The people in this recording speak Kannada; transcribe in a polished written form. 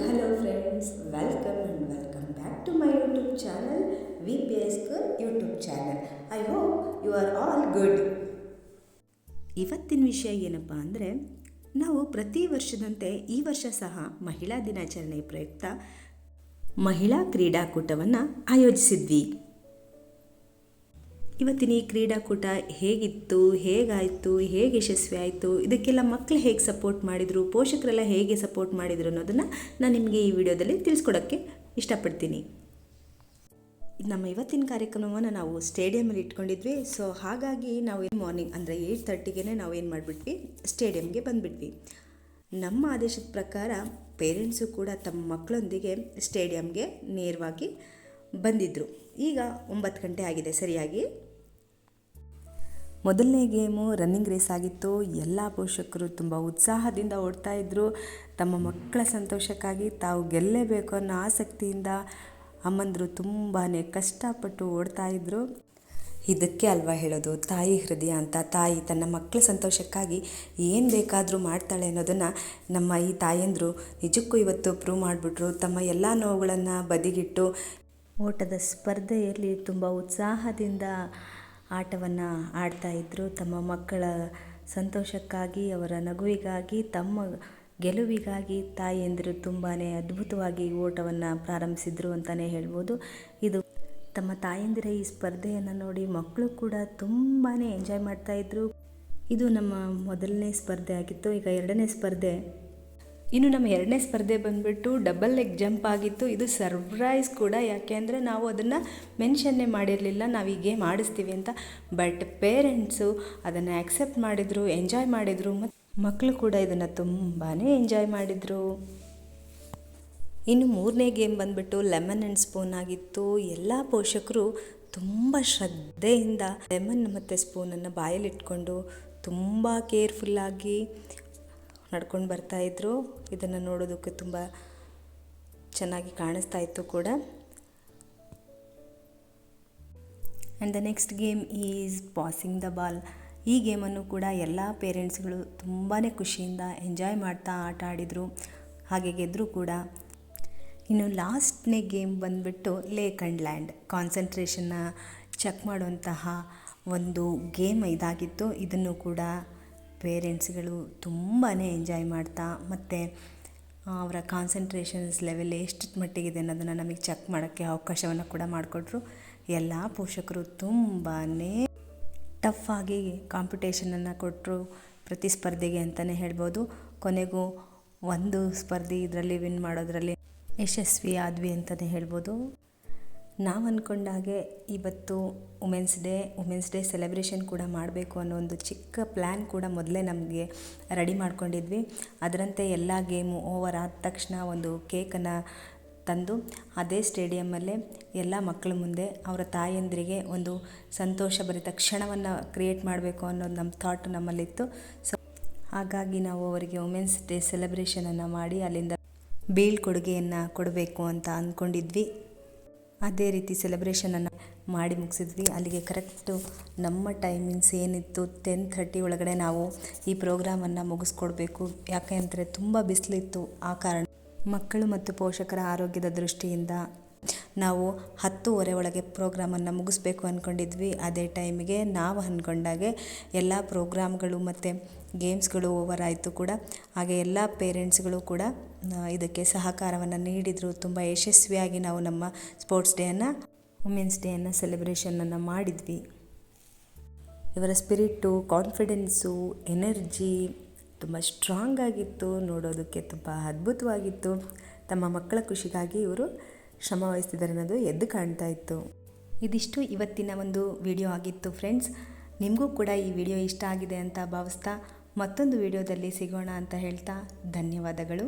hello friends, welcome and welcome back to my YouTube channel, VPS Girl YouTube channel. I hope you are all good. ಇವತ್ತಿನ ವಿಷಯ ಏನಪ್ಪ ಅಂದರೆ, ನಾವು ಪ್ರತಿ ವರ್ಷದಂತೆ ಈ ವರ್ಷ ಸಹ ಮಹಿಳಾ ದಿನಾಚರಣೆ ಪ್ರಯುಕ್ತ ಮಹಿಳಾ ಕ್ರೀಡಾಕೂಟವನ್ನು ಆಯೋಜಿಸಿದ್ವಿ. ಇವತ್ತಿನ ಈ ಕ್ರೀಡಾಕೂಟ ಹೇಗಿತ್ತು, ಹೇಗಾಯಿತು, ಹೇಗೆ ಯಶಸ್ವಿ ಆಯಿತು, ಇದಕ್ಕೆಲ್ಲ ಮಕ್ಕಳು ಹೇಗೆ ಸಪೋರ್ಟ್ ಮಾಡಿದರು, ಪೋಷಕರೆಲ್ಲ ಹೇಗೆ ಸಪೋರ್ಟ್ ಮಾಡಿದರು ಅನ್ನೋದನ್ನು ನಾನು ನಿಮಗೆ ಈ ವಿಡಿಯೋದಲ್ಲಿ ತಿಳಿಸ್ಕೊಡೋಕ್ಕೆ ಇಷ್ಟಪಡ್ತೀನಿ. ನಮ್ಮ ಇವತ್ತಿನ ಕಾರ್ಯಕ್ರಮವನ್ನು ನಾವು ಸ್ಟೇಡಿಯಮಲ್ಲಿ ಇಟ್ಕೊಂಡಿದ್ವಿ. ಸೊ ಹಾಗಾಗಿ ನಾವು ಮಾರ್ನಿಂಗ್ ಅಂದರೆ 8:30ಗೆ ನಾವು ಏನು ಮಾಡಿಬಿಟ್ವಿ, ಸ್ಟೇಡಿಯಮ್ಗೆ ಬಂದುಬಿಟ್ವಿ. ನಮ್ಮ ಆದೇಶದ ಪ್ರಕಾರ ಪೇರೆಂಟ್ಸು ಕೂಡ ತಮ್ಮ ಮಕ್ಕಳೊಂದಿಗೆ ಸ್ಟೇಡಿಯಮ್ಗೆ ನೇರವಾಗಿ ಬಂದಿದ್ದರು. ಈಗ 9 ಗಂಟೆ ಆಗಿದೆ ಸರಿಯಾಗಿ. ಮೊದಲನೇ ಗೇಮು ರನ್ನಿಂಗ್ ರೇಸ್ ಆಗಿತ್ತು. ಎಲ್ಲ ಪೋಷಕರು ತುಂಬ ಉತ್ಸಾಹದಿಂದ ಓಡ್ತಾ ಇದ್ದರು. ತಮ್ಮ ಮಕ್ಕಳ ಸಂತೋಷಕ್ಕಾಗಿ ತಾವು ಗೆಲ್ಲಲೇಬೇಕು ಅನ್ನೋ ಆಸಕ್ತಿಯಿಂದ ಅಮ್ಮಂದರು ತುಂಬಾ ಕಷ್ಟಪಟ್ಟು ಓಡ್ತಾ ಇದ್ದರು. ಇದಕ್ಕೆ ಅಲ್ವಾ ಹೇಳೋದು ತಾಯಿ ಹೃದಯ ಅಂತ. ತಾಯಿ ತನ್ನ ಮಕ್ಕಳ ಸಂತೋಷಕ್ಕಾಗಿ ಏನು ಬೇಕಾದರೂ ಮಾಡ್ತಾಳೆ ಅನ್ನೋದನ್ನು ನಮ್ಮ ಈ ತಾಯಂದರು ನಿಜಕ್ಕೂ ಇವತ್ತು ಪ್ರೂವ್ ಮಾಡಿಬಿಟ್ರು. ತಮ್ಮ ಎಲ್ಲ ನೋವುಗಳನ್ನು ಬದಿಗಿಟ್ಟು ಓಟದ ಸ್ಪರ್ಧೆಯಲ್ಲಿ ತುಂಬ ಉತ್ಸಾಹದಿಂದ ಆಟವನ್ನು ಆಡ್ತಾಯಿದ್ರು. ತಮ್ಮ ಮಕ್ಕಳ ಸಂತೋಷಕ್ಕಾಗಿ, ಅವರ ನಗುವಿಗಾಗಿ, ತಮ್ಮ ಗೆಲುವಿಗಾಗಿ ತಾಯಿಯಂದಿರು ತುಂಬಾ ಅದ್ಭುತವಾಗಿ ಓಟವನ್ನು ಪ್ರಾರಂಭಿಸಿದರು ಅಂತಲೇ ಹೇಳ್ಬೋದು. ಇದು ತಮ್ಮ ತಾಯಂದಿರ ಈ ಸ್ಪರ್ಧೆಯನ್ನು ನೋಡಿ ಮಕ್ಕಳು ಕೂಡ ತುಂಬಾ ಎಂಜಾಯ್ ಮಾಡ್ತಾಯಿದ್ರು. ಇದು ನಮ್ಮ ಮೊದಲನೇ ಸ್ಪರ್ಧೆ ಆಗಿತ್ತು. ಈಗ ಎರಡನೇ ಸ್ಪರ್ಧೆ. ಇನ್ನು ನಮ್ಮ ಎರಡನೇ ಸ್ಪರ್ಧೆ ಬಂದುಬಿಟ್ಟು ಡಬಲ್ ಲೆಗ್ ಜಂಪ್ ಆಗಿತ್ತು. ಇದು ಸರ್ಪ್ರೈಸ್ ಕೂಡ, ಯಾಕೆ ಅಂದರೆ ನಾವು ಅದನ್ನು ಮೆನ್ಷನ್ನೇ ಮಾಡಿರಲಿಲ್ಲ ನಾವು ಈ ಗೇಮ್ ಆಡಿಸ್ತೀವಿ ಅಂತ. ಬಟ್ ಪೇರೆಂಟ್ಸು ಅದನ್ನು ಆ್ಯಕ್ಸೆಪ್ಟ್ ಮಾಡಿದರು, ಎಂಜಾಯ್ ಮಾಡಿದರು. ಮತ್ತು ಮಕ್ಕಳು ಕೂಡ ಇದನ್ನು ತುಂಬಾ ಎಂಜಾಯ್ ಮಾಡಿದರು. ಇನ್ನು ಮೂರನೇ ಗೇಮ್ ಬಂದುಬಿಟ್ಟು ಲೆಮನ್ ಆ್ಯಂಡ್ ಸ್ಪೂನ್ ಆಗಿತ್ತು. ಎಲ್ಲ ಪೋಷಕರು ತುಂಬ ಶ್ರದ್ಧೆಯಿಂದ ಲೆಮನ್ ಮತ್ತು ಸ್ಪೂನನ್ನು ಬಾಯಲ್ಲಿಟ್ಕೊಂಡು ತುಂಬ ಕೇರ್ಫುಲ್ಲಾಗಿ ನಡ್ಕೊಂಡು ಬರ್ತಾಯಿದ್ರು. ಇದನ್ನು ನೋಡೋದಕ್ಕೆ ತುಂಬ ಚೆನ್ನಾಗಿ ಕಾಣಿಸ್ತಾ ಇತ್ತು ಕೂಡ. And the next game is passing the ball. ಈ ಗೇಮನ್ನು ಕೂಡ ಎಲ್ಲ ಪೇರೆಂಟ್ಸ್ಗಳು ತುಂಬಾ ಖುಷಿಯಿಂದ ಎಂಜಾಯ್ ಮಾಡ್ತಾ ಆಟ ಆಡಿದರು, ಹಾಗೆ ಗೆದ್ದರು ಕೂಡ. ಇನ್ನು ಲಾಸ್ಟ್ನೇ ಗೇಮ್ ಬಂದುಬಿಟ್ಟು ಲೇಕ್ ಆ್ಯಂಡ್ ಲ್ಯಾಂಡ್. ಕಾನ್ಸಂಟ್ರೇಷನ್ನ ಚೆಕ್ ಮಾಡುವಂತಹ ಒಂದು ಗೇಮ್ ಇದಾಗಿತ್ತು. ಇದನ್ನು ಕೂಡ ಪೇರೆಂಟ್ಸ್ಗಳು ತುಂಬಾ ಎಂಜಾಯ್ ಮಾಡ್ತಾ ಮತ್ತು ಅವರ ಕಾನ್ಸಂಟ್ರೇಷನ್ಸ್ ಲೆವೆಲ್ ಎಷ್ಟು ಮಟ್ಟಿಗಿದೆ ಅನ್ನೋದನ್ನು ನಮಗೆ ಚೆಕ್ ಮಾಡೋಕ್ಕೆ ಅವಕಾಶವನ್ನು ಕೂಡ ಮಾಡಿಕೊಟ್ರು. ಎಲ್ಲ ಪೋಷಕರು ತುಂಬಾ ಟಫ್ ಆಗಿ ಕಾಂಪಿಟೇಷನನ್ನು ಕೊಟ್ಟರು ಪ್ರತಿಸ್ಪರ್ಧೆಗೆ ಅಂತಲೇ ಹೇಳ್ಬೋದು. ಕೊನೆಗೂ ಒಂದು ಸ್ಪರ್ಧೆ ಇದರಲ್ಲಿ ವಿನ್ ಮಾಡೋದರಲ್ಲಿ ಯಶಸ್ವಿ ಆದ್ವಿ ಅಂತಲೇ ಹೇಳ್ಬೋದು. ನಾವು ಅಂದ್ಕೊಂಡಾಗೆ ಇವತ್ತು ವುಮೆನ್ಸ್ ಡೇ ಸೆಲೆಬ್ರೇಷನ್ ಕೂಡ ಮಾಡಬೇಕು ಅನ್ನೋ ಒಂದು ಚಿಕ್ಕ ಪ್ಲ್ಯಾನ್ ಕೂಡ ಮೊದಲೇ ನಮಗೆ ರೆಡಿ ಮಾಡ್ಕೊಂಡಿದ್ವಿ. ಅದರಂತೆ ಎಲ್ಲ ಗೇಮು ಓವರ್ ಆದ ತಕ್ಷಣ ಒಂದು ಕೇಕನ್ನು ತಂದು ಅದೇ ಸ್ಟೇಡಿಯಮ್ಮಲ್ಲೇ ಎಲ್ಲ ಮಕ್ಕಳ ಮುಂದೆ ಅವರ ತಾಯಂದಿರಿಗೆ ಒಂದು ಸಂತೋಷಭರಿತ ಕ್ಷಣವನ್ನು ಕ್ರಿಯೇಟ್ ಮಾಡಬೇಕು ಅನ್ನೋದು ನಮ್ಮ ಥಾಟ್ ನಮ್ಮಲ್ಲಿತ್ತು. ಸೊ ಹಾಗಾಗಿ ನಾವು ಅವರಿಗೆ ವುಮೆನ್ಸ್ ಡೇ ಸೆಲೆಬ್ರೇಷನನ್ನು ಮಾಡಿ ಅಲ್ಲಿಂದ ಬೀಳ್ಕೊಡುಗೆಯನ್ನು ಕೊಡಬೇಕು ಅಂತ ಅಂದ್ಕೊಂಡಿದ್ವಿ. ಅದೇ ರೀತಿ ಸೆಲೆಬ್ರೇಷನನ್ನು ಮಾಡಿ ಮುಗಿಸಿದ್ವಿ. ಅಲ್ಲಿಗೆ ಕರೆಕ್ಟು ನಮ್ಮ ಟೈಮಿಂಗ್ಸ್ ಏನಿತ್ತು 10:30 ಒಳಗಡೆ ನಾವು ಈ ಪ್ರೋಗ್ರಾಮನ್ನು ಮುಗಿಸ್ಕೊಡ್ಬೇಕು. ಯಾಕೆ ಅಂದರೆ ತುಂಬ ಬಿಸಿಲಿತ್ತು. ಆ ಕಾರಣ ಮಕ್ಕಳು ಮತ್ತು ಪೋಷಕರ ಆರೋಗ್ಯದ ದೃಷ್ಟಿಯಿಂದ ನಾವು 10:30 ಒಳಗೆ ಪ್ರೋಗ್ರಾಮನ್ನು ಮುಗಿಸ್ಬೇಕು ಅಂದ್ಕೊಂಡಿದ್ವಿ. ಅದೇ ಟೈಮಿಗೆ ನಾವು ಅಂದ್ಕೊಂಡಾಗೆ ಎಲ್ಲ ಪ್ರೋಗ್ರಾಮ್ಗಳು ಮತ್ತು ಗೇಮ್ಸ್ಗಳು ಓವರ್ ಆಯಿತು ಕೂಡ. ಹಾಗೆ ಎಲ್ಲ ಪೇರೆಂಟ್ಸ್ಗಳು ಕೂಡ ಇದಕ್ಕೆ ಸಹಕಾರವನ್ನು ನೀಡಿದರು. ತುಂಬ ಯಶಸ್ವಿಯಾಗಿ ನಾವು ನಮ್ಮ ಸ್ಪೋರ್ಟ್ಸ್ ಡೇಯನ್ನು, ವುಮೆನ್ಸ್ ಡೇಯನ್ನು ಸೆಲೆಬ್ರೇಷನನ್ನು ಮಾಡಿದ್ವಿ. ಇವರ ಸ್ಪಿರಿಟ್ಟು, ಕಾನ್ಫಿಡೆನ್ಸು, ಎನರ್ಜಿ ತುಂಬ ಸ್ಟ್ರಾಂಗ್ ಆಗಿತ್ತು. ನೋಡೋದಕ್ಕೆ ತುಂಬ ಅದ್ಭುತವಾಗಿತ್ತು. ತಮ್ಮ ಮಕ್ಕಳ ಖುಷಿಗಾಗಿ ಇವರು ಶ್ರಮ ವಹಿಸ್ತಿದ್ದಾರೆ ಅನ್ನೋದು ಎದ್ದು ಕಾಣ್ತಾ ಇತ್ತು. ಇದಿಷ್ಟು ಇವತ್ತಿನ ಒಂದು ವಿಡಿಯೋ ಆಗಿತ್ತು ಫ್ರೆಂಡ್ಸ್. ನಿಮಗೂ ಕೂಡ ಈ ವಿಡಿಯೋ ಇಷ್ಟ ಆಗಿದೆ ಅಂತ ಭಾವಿಸ್ತಾ ಮತ್ತೊಂದು ವಿಡಿಯೋದಲ್ಲಿ ಸಿಗೋಣ ಅಂತ ಹೇಳ್ತಾ ಧನ್ಯವಾದಗಳು.